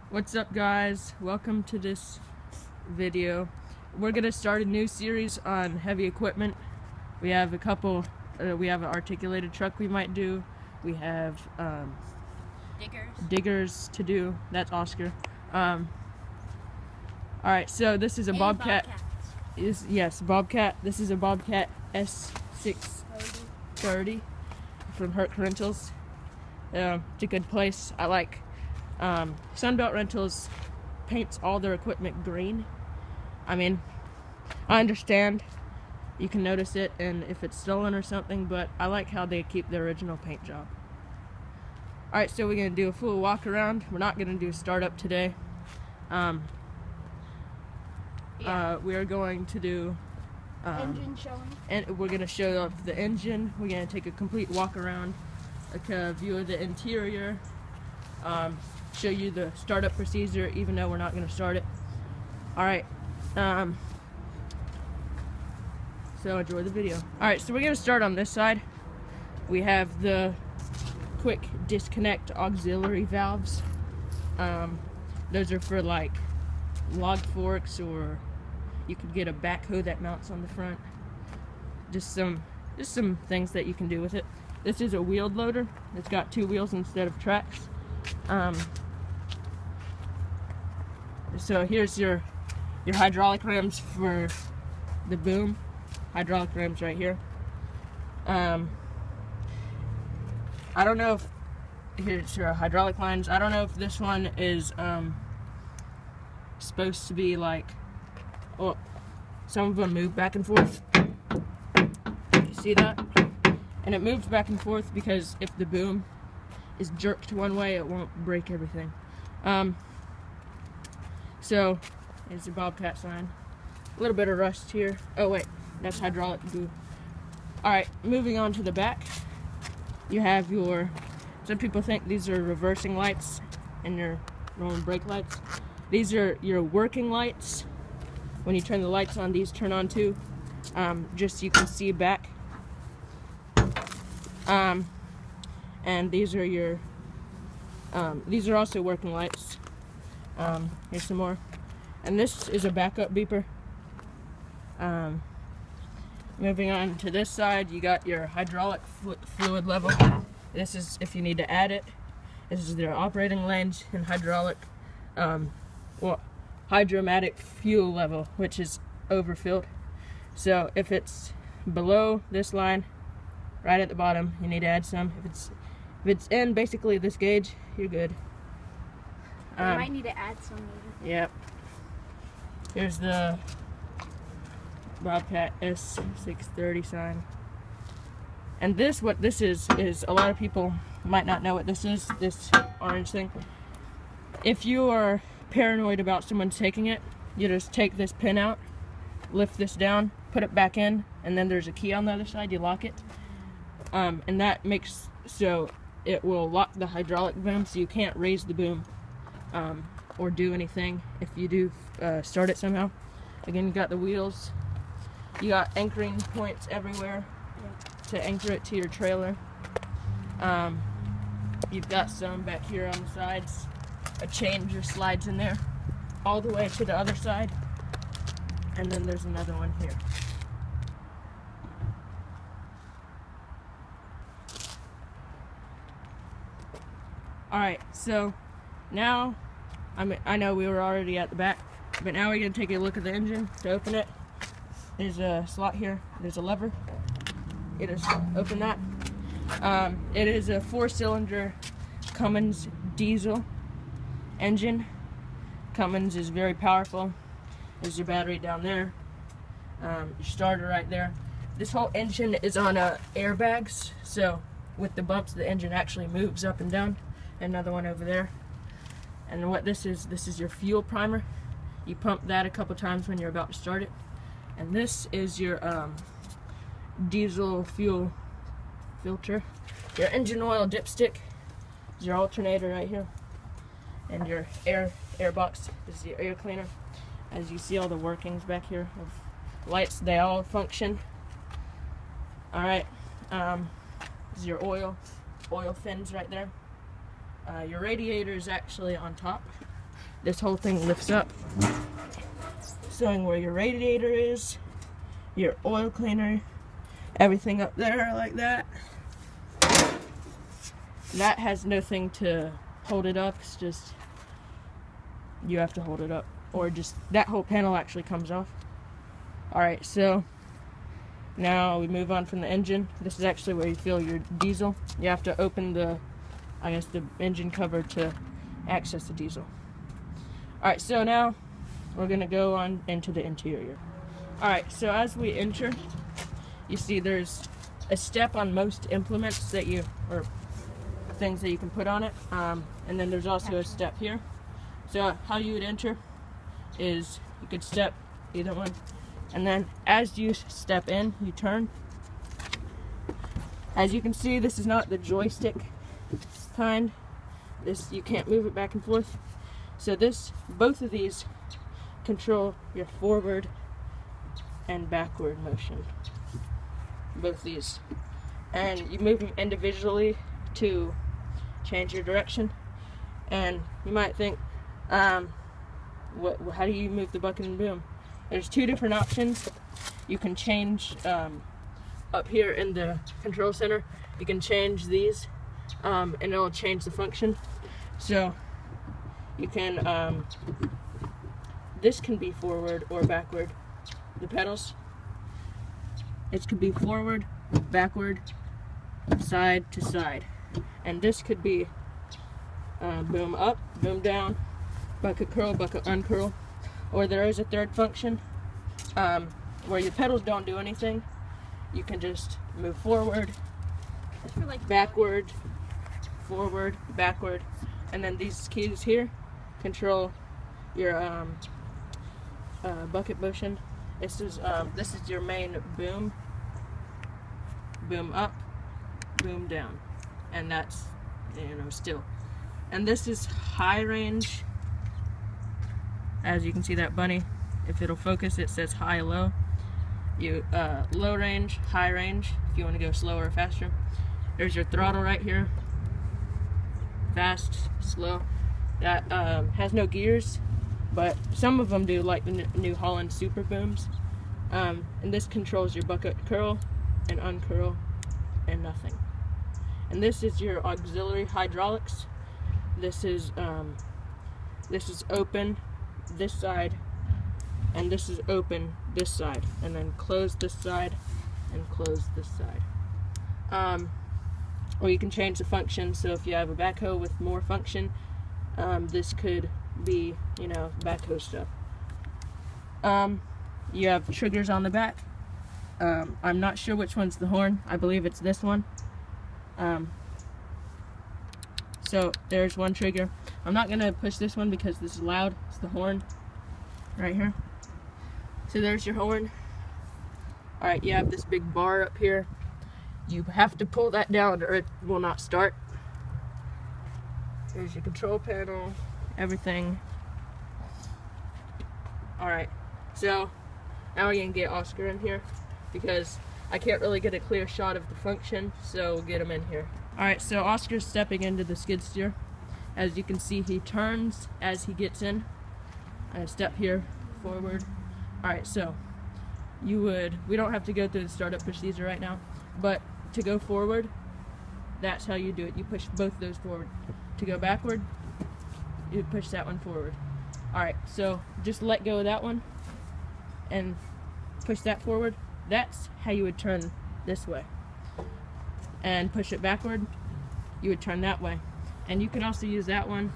What's up, guys? Welcome to this video. We're gonna start a new series on heavy equipment. We have a couple, we have an articulated truck we might do. We have diggers to do. That's Oscar. Alright, so this is a Bobcat. Yes, Bobcat. This is a Bobcat s630 from Herc Rentals. It's a good place. I like Sunbelt Rentals paints all their equipment green. I mean, I understand you can notice it and if it's stolen or something, but I like how they keep the original paint job. Alright, so we're going to do a full walk around. We're not going to do a startup today. We are going to do engine showing. And we're going to show off the engine. We're going to take a complete walk around, a view of the interior, show you the startup procedure, even though we're not going to start it. Alright, so enjoy the video. Alright, so we're going to start on this side. We have the quick disconnect auxiliary valves. Those are for like log forks, or you could get a backhoe that mounts on the front. Just some things that you can do with it. This is a wheeled loader. It's got 2 wheels instead of tracks. So here's your hydraulic rams for the boom. Hydraulic rams right here. I don't know if here's your hydraulic lines. I don't know if this one is supposed to be like, oh, some of them move back and forth. You see that? And it moves back and forth because if the boom is jerked one way, it won't break everything. So here's the Bobcat sign. A little bit of rust here. Oh wait, that's hydraulic goo. Alright, moving on to the back. You have your, some people think these are reversing lights and your normal brake lights. These are your working lights. When you turn the lights on, these turn on too. Just so you can see back. And these are your, these are also working lights. Here's some more. And this is a backup beeper. Moving on to this side, you got your hydraulic fluid level. This is if you need to add it. This is their operating lanes and hydraulic, hydromatic fuel level, which is overfilled. So if it's below this line, right at the bottom, you need to add some. If it's in basically this gauge, you're good. You might need to add some. Yep. Here's the Bobcat s630 sign. And this, what this is a lot of people might not know what this is, this orange thing. If you are paranoid about someone taking it, you just take this pin out, lift this down, put it back in, and then there's a key on the other side, you lock it. And that makes so it will lock the hydraulic boom, so you can't raise the boom or do anything if you do start it somehow. Again, you got the wheels. You got anchoring points everywhere to anchor it to your trailer. You've got some back here on the sides. A changer slides in there all the way to the other side. And then there's another one here. Alright, so now, I know we were already at the back, but now we're going to take a look at the engine. To open it, there's a slot here, there's a lever. You just open that. It is a 4-cylinder Cummins diesel engine. Cummins is very powerful. There's your battery down there, your starter right there. This whole engine is on airbags, so with the bumps the engine actually moves up and down. Another one over there. And what this is your fuel primer. You pump that a couple times when you're about to start it. And this is your diesel fuel filter. Your engine oil dipstick is your alternator right here. And your air box is your air cleaner. As you see all the workings back here of lights, they all function. Alright, this is your oil fins right there. Your radiator is actually on top. this whole thing lifts up, showing where your radiator is, your oil cleaner, everything up there like that. That has nothing to hold it up, it's just you have to hold it up, or just that whole panel actually comes off. Alright, so now we move on from the engine. This is actually where you fill your diesel. You have to open the, I guess, the engine cover to access the diesel. Alright, so now we're going to go on into the interior. Alright, so as we enter, you see there's a step on most implements that you, or things that you can put on it. And then there's also a step here. So how you would enter is you could step either one. And then as you step in, you turn. As you can see, this is not the joystick kind. This, you can't move it back and forth. So this, both of these control your forward and backward motion. Both these. And you move them individually to change your direction. And you might think, how do you move the bucket and boom? There's two different options. You can change up here in the control center. You can change these, and it'll change the function. So you can, this can be forward or backward. The pedals, it could be forward, backward, side to side, and this could be boom up, boom down, bucket curl, bucket uncurl. Or there is a third function where your pedals don't do anything. You can just move forward, backward, forward, backward, and then these keys here control your bucket motion. This is your main boom, boom up, boom down, and that's, you know, still. And this is high range. As you can see that bunny, if it'll focus, it says high, low. You low range, high range, if you want to go slower or faster. There's your throttle right here. Fast, slow. That has no gears, but some of them do, like the New Holland Super Booms. And this controls your bucket curl and uncurl and nothing. And this is your auxiliary hydraulics. This is open this side, and this is open this side, and then close this side and close this side. Or you can change the function. So if you have a backhoe with more function, this could be, you know, backhoe stuff. You have triggers on the back. I'm not sure which one's the horn. I believe it's this one. So there's one trigger. I'm not gonna push this one because this is loud. It's the horn right here. So there's your horn. Alright, you have this big bar up here. You have to pull that down or it will not start. There's your control panel, everything. Alright, so now we're gonna get Oscar in here because I can't really get a clear shot of the function, so we'll get him in here. Alright, so Oscar's stepping into the skid steer. As you can see, he turns as he gets in. I step here, forward. Alright, so we don't have to go through the startup procedure right now, but to go forward, that's how you do it. You push both those forward. To go backward, you push that one forward. Alright, so just let go of that one and push that forward. That's how you would turn this way. And push it backward, you would turn that way. And you can also use that one.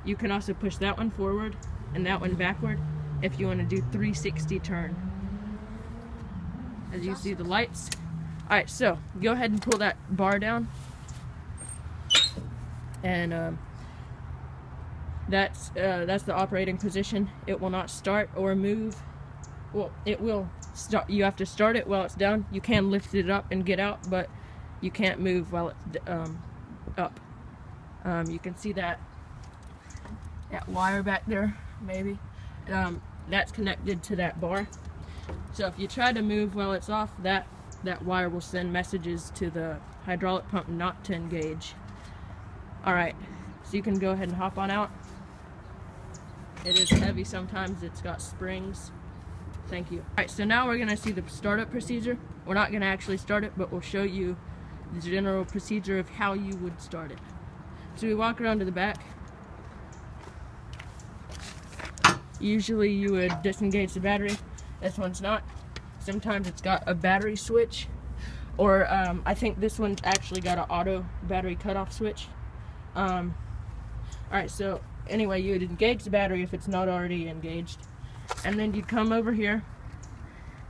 You can also push that one forward and that one backward if you want to do 360 turn. As you see the lights. Alright, so go ahead and pull that bar down. And that's the operating position. It will not start or move. Well, it will start. You have to start it while it's down. You can lift it up and get out, but you can't move while it's up. You can see that wire back there, maybe. That's connected to that bar. So if you try to move while it's off, that wire will send messages to the hydraulic pump not to engage. Alright, so you can go ahead and hop on out. It is heavy sometimes. It's got springs. Thank you. Alright, so now we're going to see the startup procedure. We're not going to actually start it, but we'll show you the general procedure of how you would start it. So we walk around to the back. Usually you would disengage the battery. This one's not. Sometimes it's got a battery switch, or I think this one's actually got an auto battery cutoff switch. Alright, so anyway, you would engage the battery if it's not already engaged, and then you'd come over here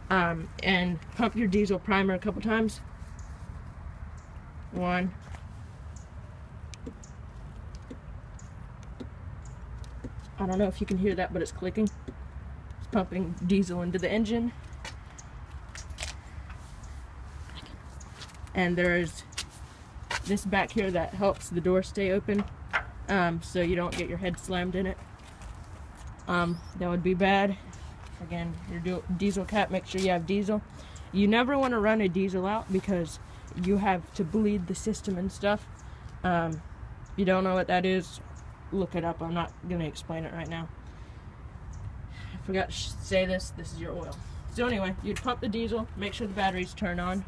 and pump your diesel primer a couple times. 1. I don't know if you can hear that, but it's clicking. It's pumping diesel into the engine. And there's this back here that helps the door stay open, so you don't get your head slammed in it. That would be bad. Again, your diesel cap, make sure you have diesel. You never want to run a diesel out because you have to bleed the system and stuff. If you don't know what that is, look it up. I'm not going to explain it right now. I forgot to say this. This is your oil. So anyway, you'd pump the diesel, make sure the batteries turn on.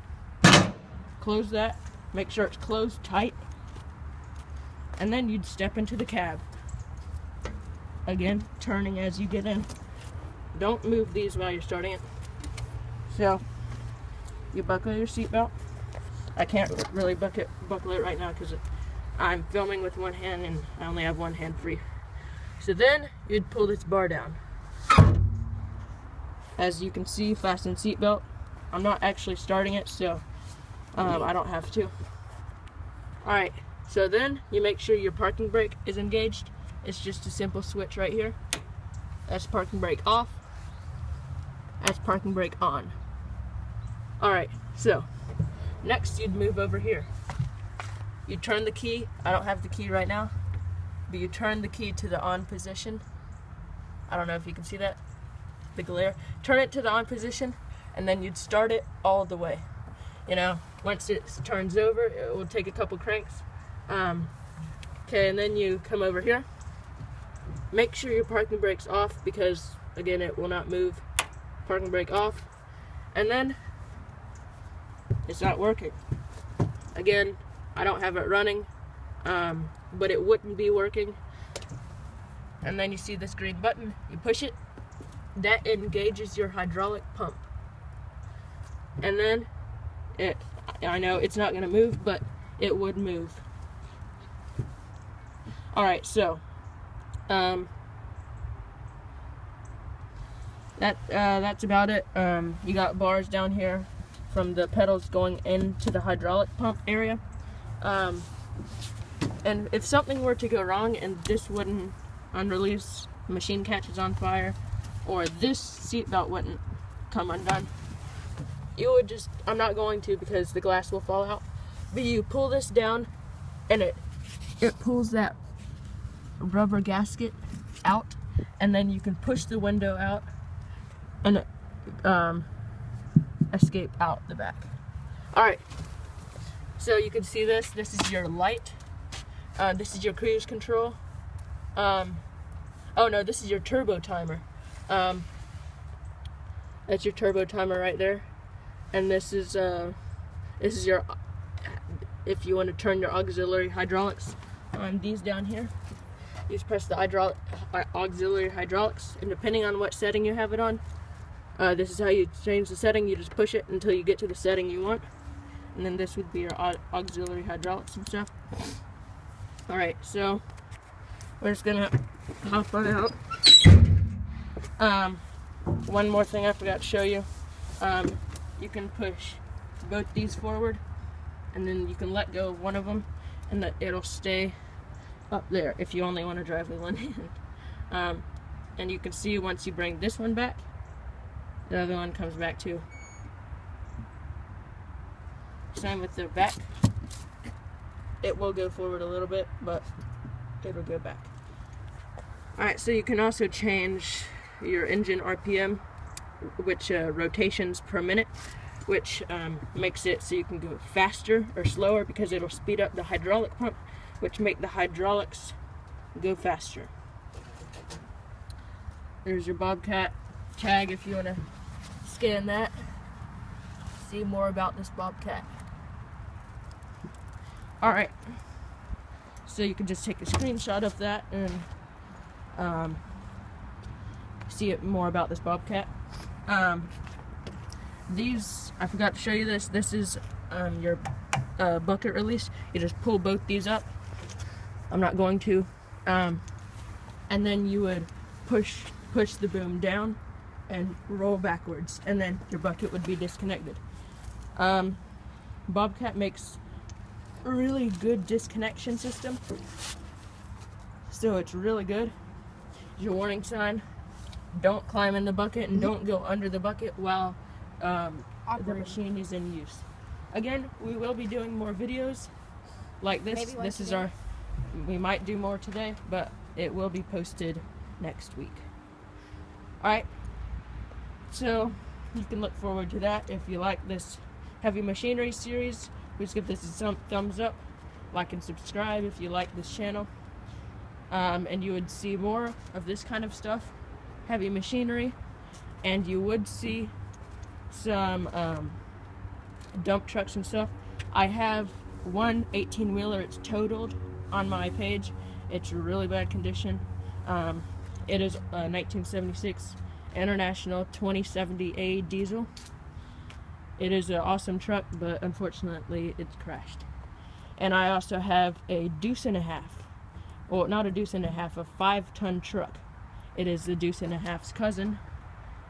Close that, make sure it's closed tight, and then you'd step into the cab. Again, turning as you get in. Don't move these while you're starting it. So, you buckle your seatbelt. I can't really buckle it right now because I'm filming with one hand and I only have one hand free. So then, you'd pull this bar down. As you can see, fasten seatbelt. I'm not actually starting it, so I don't have to. Alright, so then you make sure your parking brake is engaged. It's just a simple switch right here. That's parking brake off. That's parking brake on. Alright, so next you'd move over here. You turn the key. I don't have the key right now, but you turn the key to the on position. I don't know if you can see that, the glare. Turn it to the on position, and then you'd start it all the way. You know, once it turns over, it will take a couple cranks. Okay, and then you come over here. Make sure your parking brake's off because, again, it will not move. Parking brake off. And then, it's not working. Again, I don't have it running, but it wouldn't be working. And then you see this green button. You push it. That engages your hydraulic pump. And then, I know it's not going to move, but it would move. Alright, so that's about it. You got bars down here from the pedals going into the hydraulic pump area. And if something were to go wrong and this wouldn't unrelease, machine catches on fire, or this seatbelt wouldn't come undone, you would just, I'm not going to because the glass will fall out, but you pull this down and it pulls that rubber gasket out, and then you can push the window out and escape out the back. Alright, so you can see this is your light, this is your cruise control, oh no, this is your turbo timer, that's your turbo timer right there. And this is your, if you want to turn your auxiliary hydraulics on these down here, you just press the auxiliary hydraulics, and depending on what setting you have it on, this is how you change the setting. You just push it until you get to the setting you want, and then this would be your auxiliary hydraulics and stuff. Alright, so we're just gonna hop on out. One more thing I forgot to show you. You can push both these forward, and then you can let go of one of them, and it'll stay up there if you only want to drive with one hand. And you can see once you bring this one back, the other one comes back too. Same with the back. It will go forward a little bit, but it'll go back. Alright, so you can also change your engine RPM, which rotations per minute, which makes it so you can go faster or slower because it'll speed up the hydraulic pump, which make the hydraulics go faster. There's your Bobcat tag if you want to scan that. See more about this Bobcat. Alright, so you can just take a screenshot of that and see it more about this Bobcat. These, I forgot to show you this. This is your bucket release. You just pull both these up. I'm not going to. And then you would push the boom down and roll backwards, and then your bucket would be disconnected. Bobcat makes a really good disconnection system, so it's really good. Your warning sign: don't climb in the bucket and don't go under the bucket while the machine is in use. Again, we will be doing more videos like this. This is our, we might do more today, but it will be posted next week. Alright, so you can look forward to that. If you like this heavy machinery series, please give this a thumbs up, like and subscribe if you like this channel, and you would see more of this kind of stuff, heavy machinery, and you would see some dump trucks and stuff. I have one 18-wheeler, it's totaled on my page. It's really bad condition. It is a 1976 International 2070A diesel. It is an awesome truck, but unfortunately it's crashed. And I also have a deuce and a half, or not a deuce and a half, a 5-ton truck. It is the deuce and a half's cousin.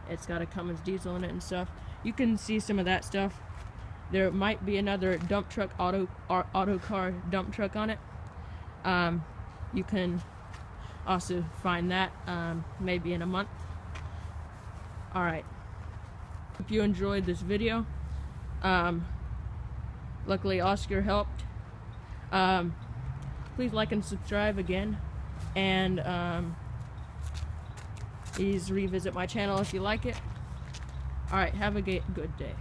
It's got a Cummins diesel in it and stuff. You can see some of that stuff. There might be another dump truck, auto car dump truck on it. You can also find that maybe in a month. Alright, hope you enjoyed this video. Luckily Oscar helped. Please like and subscribe again, and please revisit my channel if you like it. Alright, have a good day.